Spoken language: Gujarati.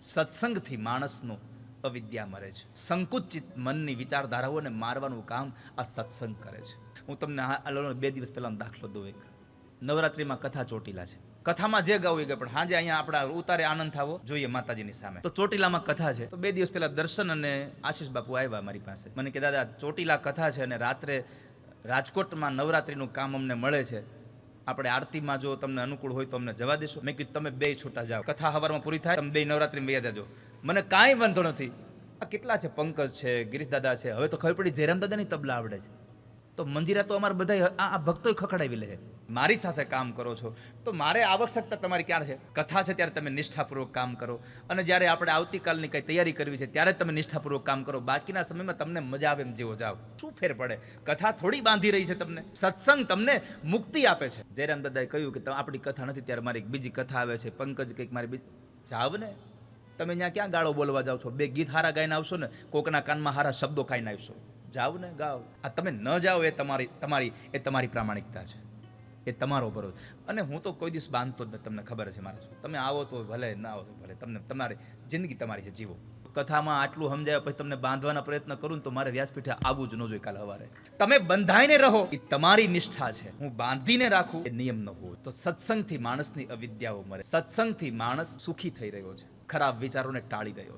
સત્સંગથી માણસનો અવિદ્યા મરે છે. સંકુચિત મનની વિચારધારાઓને મારવાનું કામ આ સત્સંગ કરે છે. હું તમને 2 દિવસ પહેલાનો દાખલો દઉં. એક નવરાત્રિમાં કથા ચોટીલા છે. કથામાં જે ગાવું એ ગાય, પણ હાજે અહીંયા આપણા ઉતારે આનંદ થાવો જોઈએ માતાજીની સામે. તો ચોટીલામાં કથા છે. તો 2 દિવસ પહેલા દર્શન અને આશીષ બાપુ આવ્યા મારી પાસે. મને કે દાદા ચોટીલા કથા છે અને રાત્રે રાજકોટમાં નવરાત્રિનું કામ અમને મળે છે, આપણે આરતીમાં જો તમને અનુકૂળ હોય તો અમને જવા દેશો? મેં કીધું તમે 2 છૂટા જાઓ, કથા સવારમાં પૂરી થાય, તમે 2 નવરાત્રિમાં વયા જાજો, મને કાંઈ વાંધો નથી. આ કેટલા છે? પંકજ છે, ગિરીશ દાદા છે, હવે તો ખબર પડી જયરામ દાદાની તબલા આવડે છે. તો મંજીરા તો અમારે બધા આ ભક્તોય ખખડાવી લે છે. મારી સાથે કામ કરો છો તો મારે આવશ્યકતા તમારી ક્યાં છે? કથા છે ત્યારે તમે નિષ્ઠાપૂર્વક કામ કરો, અને જ્યારે આપણે આવતીકાલની કંઈ તૈયારી કરવી છે ત્યારે તમે નિષ્ઠાપૂર્વક કામ કરો. બાકીના સમયમાં તમને મજા આવે એમ જેવો જાઓ. શું ફેર પડે? કથા થોડી બાંધી રહી છે તમને. સત્સંગ તમને મુક્તિ આપે છે. જયરામ દાદાએ કહ્યું કે આપણી કથા નથી ત્યારે મારી એક બીજી કથા આવે છે, પંકજ કંઈક મારી બીજી. જાવ ને, તમે ત્યાં ક્યાં ગાળો બોલવા જાઓ છો? 2 ગીત હારા ગાઈને આવશો ને, કોકના કાનમાં હારા શબ્દો ખાઈને આવશો. જાઓ ને, ગાઓ. આ તમે ન જાઓ એ તમારી પ્રામાણિકતા છે, એ તમારો ભરોસો. અને હું તો કોઈ દિવસ બાંધતો જ નથી, તમને ખબર છે મારા. તમે આવો તો ભલે, ના આવો તો ભલે, તમને તમારી જિંદગી તમારી છે, જીવો. કથામાં આટલું સમજાય પછી તમને બાંધવાના પ્રયત્ન કરું ને તો મારે વ્યાસપીઠે આવવું જ ન જોઈએ કાલે સવારે. તમે બંધાઈને રહો એ તમારી નિષ્ઠા છે, હું બાંધીને રાખું એ નિયમ ન હોય. તો સત્સંગથી માણસની અવિદ્યાઓ મરે. સત્સંગથી માણસ સુખી થઈ રહ્યો છે, ખરાબ વિચારોને ટાળી રહ્યો છે.